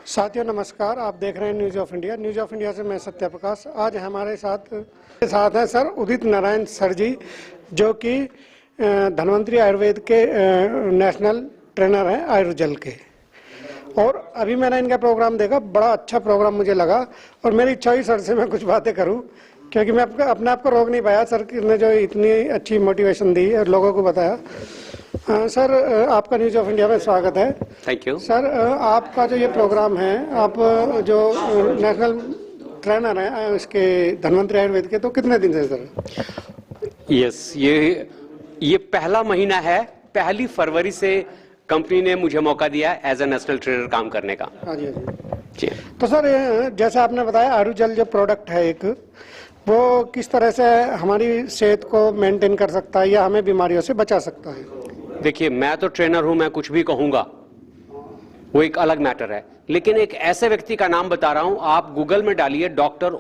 साथियों नमस्कार, आप देख रहे हैं news of India. News of India से मैं सत्य प्रकाश। आज हमारे साथ हैं सर उदित नारायण सर जी, जो कि धन्वंतरी आयुर्वेद के नेशनल ट्रेनर हैं आयुर्जल के। और अभी मैंने इनका प्रोग्राम देखा, बड़ा अच्छा प्रोग्राम मुझे लगा और मेरी इच्छा हुई सर से मैं कुछ बातें करूं, क्योंकि मैं अपने आप को रोक नहीं पाया। सर ने जो इतनी अच्छी मोटिवेशन दी और लोगों को बताया। सर आपका न्यूज ऑफ इंडिया में स्वागत है। थैंक यू सर, आपका जो ये प्रोग्राम है, आप जो नेशनल ट्रेनर हैं इसके धन्वंतरी आयुर्वेद के, तो कितने दिन से सर? यस, ये पहला महीना है। 1 फरवरी से कंपनी ने मुझे मौका दिया एज ए नेशनल ट्रेनर काम करने का। हाँ जी, जी। तो सर जैसे आपने बताया, आयुर्जल जो प्रोडक्ट है एक, वो किस तरह से हमारी सेहत को मेंटेन कर सकता है या हमें बीमारियों से बचा सकता है? देखिए, मैं तो ट्रेनर हूं, मैं कुछ भी कहूंगा वो एक अलग मैटर है, लेकिन एक ऐसे व्यक्ति का नाम बता रहा हूं। आप गूगल में डालिए डॉक्टर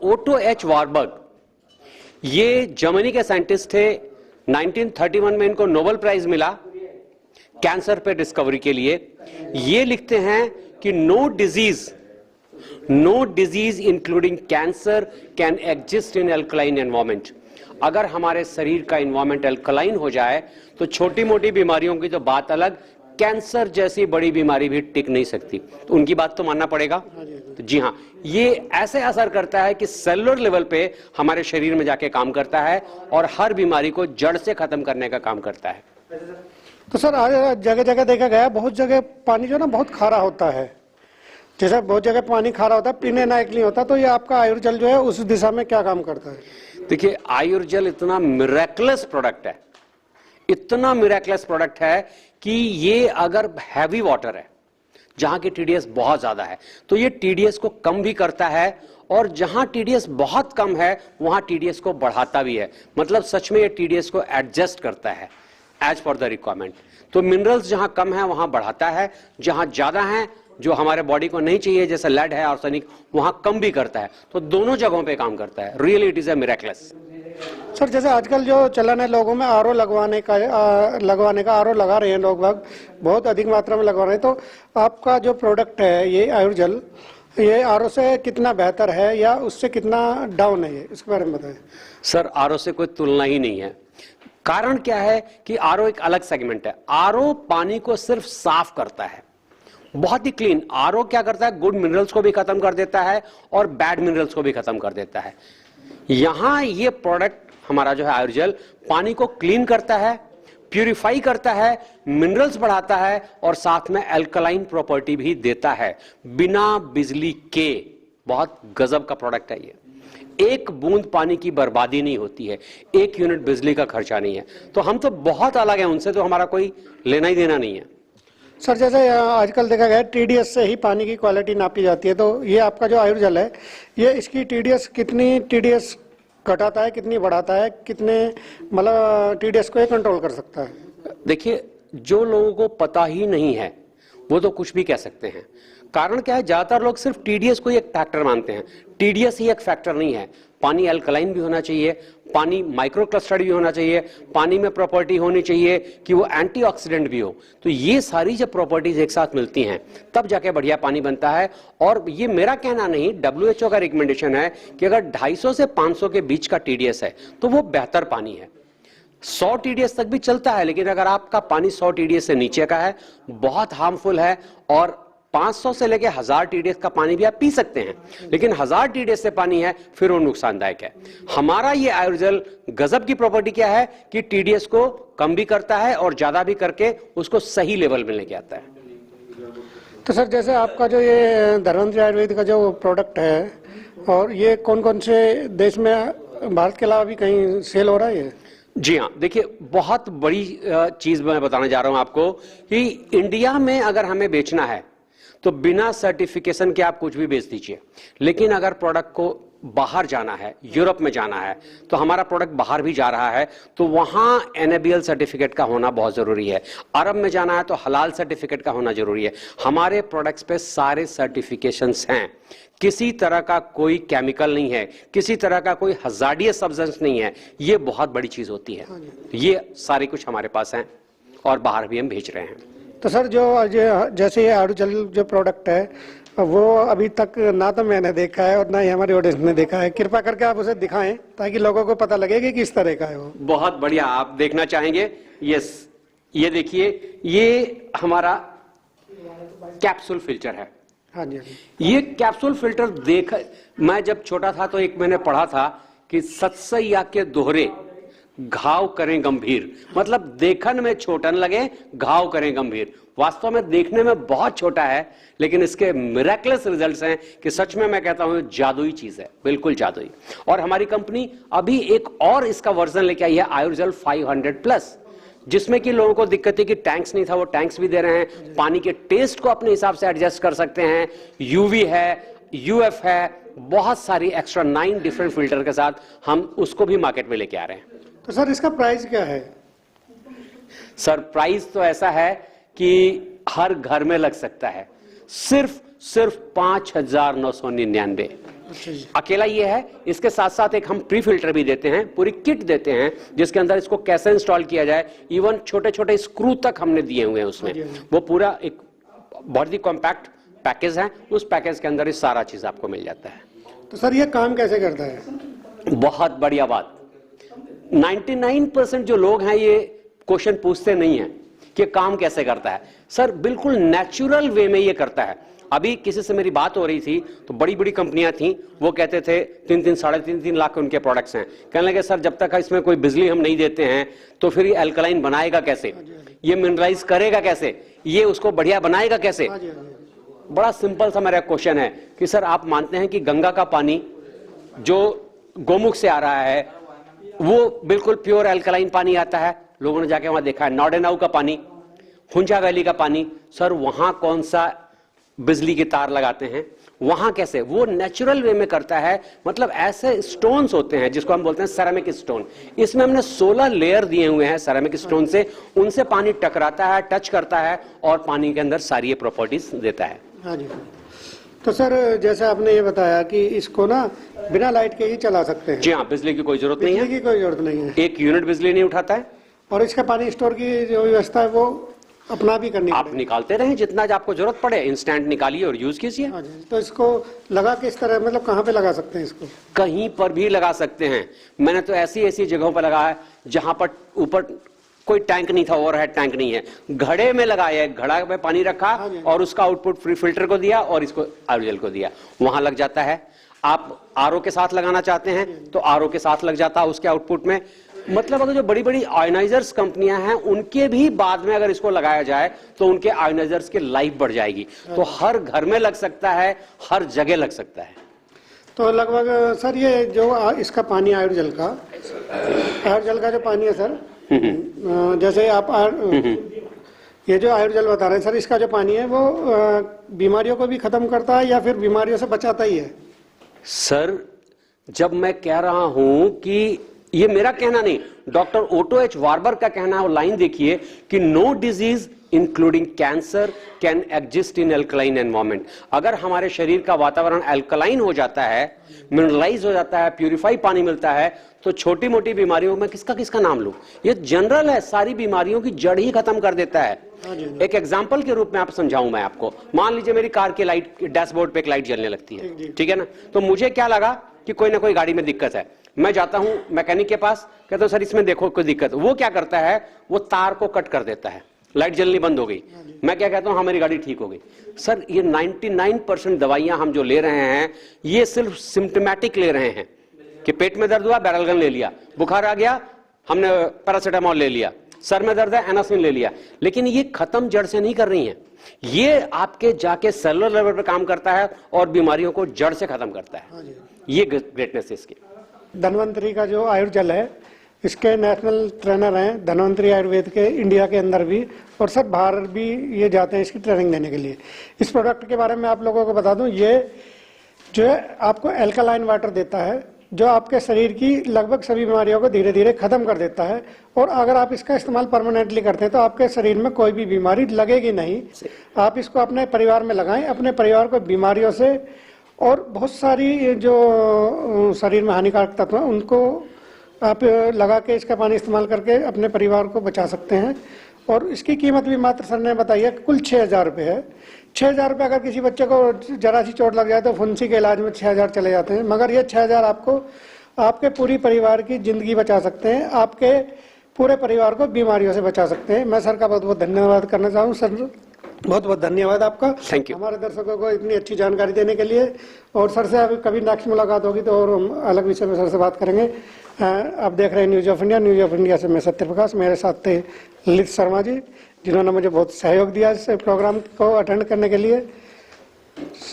ओटो एच वार्बर्ग। ये जर्मनी के साइंटिस्ट थे। 1931 में इनको नोबेल प्राइज मिला कैंसर पे डिस्कवरी के लिए। ये लिखते हैं कि no disease including cancer can exist in alkaline environment. अगर हमारे शरीर का एनवायरमेंट एल्कलाइन हो जाए तो छोटी मोटी बीमारियों की तो बात अलग, कैंसर जैसी बड़ी बीमारी भी टिक नहीं सकती। तो उनकी बात तो मानना पड़ेगा। तो जी हाँ, ये ऐसे असर करता है कि सेलुलर लेवल पे हमारे शरीर में जाके काम करता है और हर बीमारी को जड़ से खत्म करने का काम करता है। तो सर आज जगह जगह देखा गया, बहुत जगह पानी जो ना बहुत खारा होता है। जैसे बहुत जगह पानी खारा होता है, पीने लायक नहीं होता। तो ये आपका आयुर्जल जो है उस दिशा में क्या काम करता है? देखिए, आयुर्जल इतना मिरेकलस प्रोडक्ट है, इतना मिरेकलस प्रोडक्ट है कि ये अगर हैवी वाटर है, जहां की टीडीएस बहुत ज्यादा है, तो ये टीडीएस को कम भी करता है, और जहां टीडीएस बहुत कम है वहां टीडीएस को बढ़ाता भी है। मतलब सच में ये टीडीएस को एडजस्ट करता है एज पर द रिक्वायरमेंट। तो मिनरल्स जहां कम है वहां बढ़ाता है, जहां ज्यादा है जो हमारे बॉडी को नहीं चाहिए, जैसे लेड है, आर्सेनिक, वहां कम भी करता है। तो दोनों जगहों पे काम करता है। Really it is a miracles. Sir जैसे आजकल जो चलन है लोगों में आरओ लगवाने का आरओ लगा रहे हैं लोग बाग, बहुत अधिक मात्रा में लगवा रहे हैं। तो आपका जो प्रोडक्ट है ये आयुर्जल, ये आरओ से कितना बेहतर है या उससे कितना डाउन है, ये इसके बारे में बताएं। सर, आरओ से कोई तुलना ही नहीं है। कारण क्या है कि आरओ एक अलग सेगमेंट है। आरओ पानी को सिर्फ साफ करता है, बहुत ही क्लीन। आरओ क्या करता है, गुड मिनरल्स को भी खत्म कर देता है और बैड मिनरल्स को भी खत्म कर देता है। यहां ये प्रोडक्ट हमारा जो है आयुर्जल, पानी को क्लीन करता है, प्यूरिफाई करता है, मिनरल्स बढ़ाता है और साथ में अल्कलाइन प्रॉपर्टी भी देता है, बिना बिजली के। बहुत गजब का प्रोडक्ट है ये। एक बूंद पानी की बर्बादी नहीं होती है, 1 यूनिट बिजली का खर्चा नहीं है। तो हम तो बहुत अलग है उनसे, तो हमारा कोई लेना ही देना नहीं है। सर जैसे आजकल देखा गया टीडीएस से ही पानी की क्वालिटी नापी जाती है, तो ये आपका जो आयुर्जल है, ये इसकी टीडीएस कितनी टीडीएस घटाता है, कितनी बढ़ाता है, कितने मतलब टीडीएस को ये कंट्रोल कर सकता है? देखिए, जो लोगों को पता ही नहीं है वो तो कुछ भी कह सकते हैं। कारण क्या है, ज्यादातर लोग सिर्फ टीडीएस को ही एक फैक्टर मानते हैं। टीडीएस ही एक फैक्टर नहीं है। पानी अल्कलाइन भी होना चाहिए, पानी माइक्रो क्लस्टर्ड भी होना चाहिए, पानी में प्रॉपर्टी होनी चाहिए कि वो एंटीऑक्सीडेंट भी हो। तो ये सारी जब प्रॉपर्टीज एक साथ मिलती हैं तब जाके बढ़िया पानी बनता है। और ये मेरा कहना नहीं, डब्ल्यूएचओ का रिकमेंडेशन है कि अगर 250 से 500 के बीच का टीडीएस है तो वो बेहतर पानी है। 100 टीडीएस तक भी चलता है, लेकिन अगर आपका पानी 100 टीडीएस से नीचे का है, बहुत हार्मफुल है। और 500 से लेके 1000 टीडीएस का पानी भी आप पी सकते हैं, लेकिन 1000 टीडीएस से पानी है फिर वो नुकसानदायक है। हमारा ये आयुर्जल गजब की प्रॉपर्टी क्या है कि टीडीएस को कम भी करता है और ज्यादा भी करके उसको सही लेवल में लेके आता है। तो सर जैसे आपका जो ये धन्वंतरी आयुर्वेद का जो प्रोडक्ट है, और ये कौन कौन से देश में, भारत के अलावा भी कहीं सेल हो रहा है ये? जी हाँ, देखिए, बहुत बड़ी चीज मैं बताने जा रहा हूं आपको कि इंडिया में अगर हमें बेचना है तो बिना सर्टिफिकेशन के आप कुछ भी बेच दीजिए। लेकिन अगर प्रोडक्ट को बाहर जाना है, यूरोप में जाना है, तो हमारा प्रोडक्ट बाहर भी जा रहा है, तो वहां एनएबीएल सर्टिफिकेट का होना बहुत जरूरी है। अरब में जाना है तो हलाल सर्टिफिकेट का होना जरूरी है। हमारे प्रोडक्ट्स पे सारे सर्टिफिकेशंस हैं। किसी तरह का कोई केमिकल नहीं है, किसी तरह का कोई हजार्डियस सब्सटेंस नहीं है। ये बहुत बड़ी चीज होती है। ये सारी कुछ हमारे पास है और बाहर भी हम भेज रहे हैं। तो सर जैसे ये आड़ू जल जो प्रोडक्ट है वो अभी तक ना तो मैंने देखा है और ना ही हमारे ऑडियंस ने देखा है, कृपा करके आप उसे दिखाएं ताकि लोगों को पता लगे कि किस तरह का है वो। बहुत बढ़िया, आप देखना चाहेंगे? यस, ये देखिए, ये हमारा कैप्सूल फिल्टर है। हाँ जी, ये कैप्सूल फिल्टर मैं जब छोटा था तो एक मैंने पढ़ा था कि सतसैया के दोहरे घाव करें गंभीर, मतलब देखन में छोटन लगे, घाव करें गंभीर। वास्तव में देखने में बहुत छोटा है, लेकिन इसके मिरेकलस रिजल्ट्स हैं कि सच में मैं कहता हूं जादुई चीज है, बिल्कुल जादुई। और हमारी कंपनी अभी एक और इसका वर्जन लेके आई है, आयुर्जल 500+, जिसमें कि लोगों को दिक्कत है कि टैंक्स नहीं था, वो टैंक्स भी दे रहे हैं, पानी के टेस्ट को अपने हिसाब से एडजस्ट कर सकते हैं, यूवी है, यूएफ है, बहुत सारी एक्स्ट्रा 9 डिफरेंट फिल्टर के साथ हम उसको भी मार्केट में लेके आ रहे हैं। तो सर इसका प्राइस क्या है? सर प्राइस तो ऐसा है कि हर घर में लग सकता है, सिर्फ 5,999 अकेला ये है। इसके साथ साथ एक हम प्री फिल्टर भी देते हैं, पूरी किट देते हैं जिसके अंदर इसको कैसे इंस्टॉल किया जाए, इवन छोटे छोटे स्क्रू तक हमने दिए हुए हैं उसमें। वो पूरा एक बहुत ही कॉम्पैक्ट पैकेज है, उस पैकेज के अंदर ये सारा चीज आपको मिल जाता है। तो सर ये काम कैसे करता है? बहुत बढ़िया बात, 99% जो लोग हैं ये क्वेश्चन पूछते नहीं है कि काम कैसे करता है। सर बिल्कुल नेचुरल वे में ये करता है। अभी किसी से मेरी बात हो रही थी तो बड़ी बड़ी कंपनियां थी, वो कहते थे 3-3 साढ़े 3 लाख के उनके प्रोडक्ट्स हैं। कहने लगे सर जब तक इसमें कोई बिजली हम नहीं देते हैं तो फिर ये अल्कलाइन बनाएगा कैसे, ये मिनरलाइज करेगा कैसे, ये उसको बढ़िया बनाएगा कैसे। बड़ा सिंपल सा मेरा क्वेश्चन है कि सर आप मानते हैं कि गंगा का पानी जो गोमुख से आ रहा है वो बिल्कुल प्योर अल्कलाइन पानी आता है? लोगों ने जाके वहां देखा है। नॉर्डेनाउ का पानी, हुंजा वैली का पानी, सर वहां कौन सा बिजली के तार लगाते हैं, वहां कैसे? वो नेचुरल वे में करता है। मतलब ऐसे स्टोन्स होते हैं जिसको हम बोलते हैं सेरेमिक स्टोन, इसमें हमने 16 लेयर दिए हुए हैं सेरेमिक स्टोन से, उनसे पानी टकराता है, टच करता है और पानी के अंदर सारी ये प्रॉपर्टीज देता है। हाँ जी। तो सर जैसे आपने ये बताया कि इसको ना बिना लाइट के ही चला सकते हैं? जी हाँ, बिजली की कोई जरूरत नहीं है। बिजली की कोई जरूरत नहीं है, 1 यूनिट बिजली नहीं उठाता है। और इसका पानी स्टोर की जो व्यवस्था है वो अपना भी करनी आप निकालते रहें जितना आपको जरूरत पड़े, इंस्टेंट निकालिए और यूज कीजिए। तो इसको लगा किस तरह, मतलब कहाँ पे लगा सकते हैं इसको? कहीं पर भी लगा सकते हैं। मैंने तो ऐसी जगहों पर लगाया है जहां पर ऊपर कोई टैंक नहीं था, ओवरहेड टैंक नहीं है, घड़े में लगाया है, घड़ा में पानी रखा और उसका आउटपुट फ्री फिल्टर को दिया और इसको आयुर्जल को दिया, वहां लग जाता है। आप आरओ के साथ लगाना चाहते हैं तो आरओ के साथ लग जाता है उसके आउटपुट में। मतलब अगर जो बड़ी बड़ी आयोनाइजर्स कंपनियां हैं उनके भी बाद में अगर इसको लगाया जाए तो उनके आयोनाइजर्स की लाइफ बढ़ जाएगी। तो हर घर में लग सकता है, हर जगह लग सकता है। तो लगभग सर ये जो इसका पानी आयुर्जल का जो पानी है सर, जैसे आप ये जो आयुर्जल बता रहे हैं सर, इसका जो पानी है वो बीमारियों को भी खत्म करता है या फिर बीमारियों से बचाता ही है? सर जब मैं कह रहा हूं कि ये मेरा कहना नहीं, डॉक्टर ओटो एच वार्बर्ग का कहना है, वो लाइन देखिए कि no disease including cancer can exist in alkaline environment. अगर हमारे शरीर का वातावरण अल्कलाइन हो जाता है, मिनरलाइज हो जाता है, प्यूरिफाई पानी मिलता है, तो छोटी मोटी बीमारियों में किसका नाम लूं, ये जनरल है, सारी बीमारियों की जड़ ही खत्म कर देता है। एक एग्जाम्पल के रूप में आप समझाऊं मैं आपको, मान लीजिए मेरी कार की लाइट, डैशबोर्ड पे एक लाइट जलने लगती है, ठीक है ना, तो मुझे क्या लगा कि कोई ना कोई गाड़ी में दिक्कत है, मैं जाता हूं मैकेनिक के पास, कहता हूं सर इसमें देखो कोई दिक्कत। वो क्या करता है, वो तार को कट कर देता है, लाइट जलनी बंद हो गई। मैं क्या कहता हूं, हमारी गाड़ी ठीक हो गई। सर ये 99% दवाइयां हम जो ले रहे हैं ये सिर्फ सिम्टोमेटिक ले रहे हैं कि पेट में दर्द हुआ बैरलगन ले लिया, बुखार आ गया हमने पैरासीटामोल ले लिया, सर में दर्द है एनासिन ले लिया, लेकिन ये खत्म जड़ से नहीं कर रही है। ये आपके जाके सेलुलर लेवल पर काम करता है और बीमारियों को जड़ से खत्म करता है। ये ग्रेटनेस है इसकी। धन्वंतरी का जो आयुर्जल है इसके नेशनल ट्रेनर हैं धन्वंतरी आयुर्वेद के, इंडिया के अंदर भी, और सर बाहर भी ये जाते हैं इसकी ट्रेनिंग देने के लिए। इस प्रोडक्ट के बारे में आप लोगों को बता दूं, ये जो है आपको एल्कलाइन वाटर देता है जो आपके शरीर की लगभग सभी बीमारियों को धीरे धीरे खत्म कर देता है। और अगर आप इसका इस्तेमाल परमानेंटली करते हैं तो आपके शरीर में कोई भी बीमारी लगेगी नहीं। आप इसको अपने परिवार में लगाएं, अपने परिवार को बीमारियों से और बहुत सारी जो शरीर में हानिकारक तत्व हैं उनको आप लगा के इसका पानी इस्तेमाल करके अपने परिवार को बचा सकते हैं। और इसकी कीमत भी मात्र सर ने बताई है कुल 6,000 रुपये है। 6,000 रुपये अगर किसी बच्चे को जरा सी चोट लग जाए तो फुंसी के इलाज में 6,000 चले जाते हैं, मगर ये 6,000 आपको आपके पूरी परिवार की जिंदगी बचा सकते हैं, आपके पूरे परिवार को बीमारियों से बचा सकते हैं। मैं सर का बहुत बहुत धन्यवाद करना चाहूँ। सर बहुत बहुत धन्यवाद आपका, थैंक यू। हमारे दर्शकों को इतनी अच्छी जानकारी देने के लिए। और सर से अभी कभी नेक्स्ट मुलाकात होगी तो और हम अलग विषय में सर से बात करेंगे। आप देख रहे हैं news of India. News of India से मैं सत्यप्रकाश, मेरे साथ थे ललित शर्मा जी, जिन्होंने मुझे बहुत सहयोग दिया इस प्रोग्राम को अटेंड करने के लिए।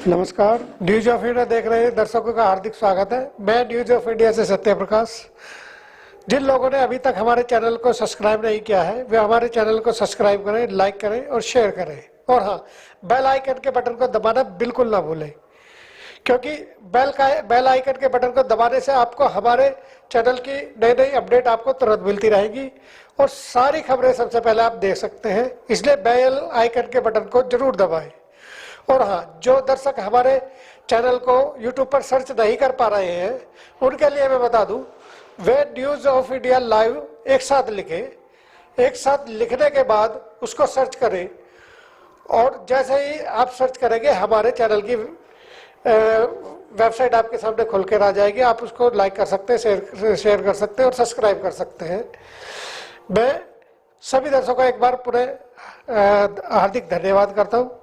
नमस्कार। न्यूज ऑफ इंडिया देख रहे दर्शकों का हार्दिक स्वागत है। मैं न्यूज ऑफ इंडिया से सत्यप्रकाश। जिन लोगों ने अभी तक हमारे चैनल को सब्सक्राइब नहीं किया है वे हमारे चैनल को सब्सक्राइब करें, लाइक करें और शेयर करें। और हाँ, बेल आइकन के बटन को दबाना बिल्कुल ना भूलें, क्योंकि बेल आइकन के बटन को दबाने से आपको हमारे चैनल की नई नई अपडेट आपको तुरंत मिलती रहेगी और सारी खबरें सबसे पहले आप देख सकते हैं। इसलिए बेल आइकन के बटन को जरूर दबाएं। और हाँ, जो दर्शक हमारे चैनल को यूट्यूब पर सर्च नहीं कर पा रहे हैं उनके लिए मैं बता दूं, वे न्यूज ऑफ इंडिया लाइव एक साथ लिखें। एक साथ लिखने के बाद उसको सर्च करें और जैसे ही आप सर्च करेंगे हमारे चैनल की वेबसाइट आपके सामने खुल कर आ जाएगी। आप उसको लाइक कर सकते हैं, शेयर कर सकते हैं और सब्सक्राइब कर सकते हैं। मैं सभी दर्शकों को एक बार पुनः हार्दिक धन्यवाद करता हूँ।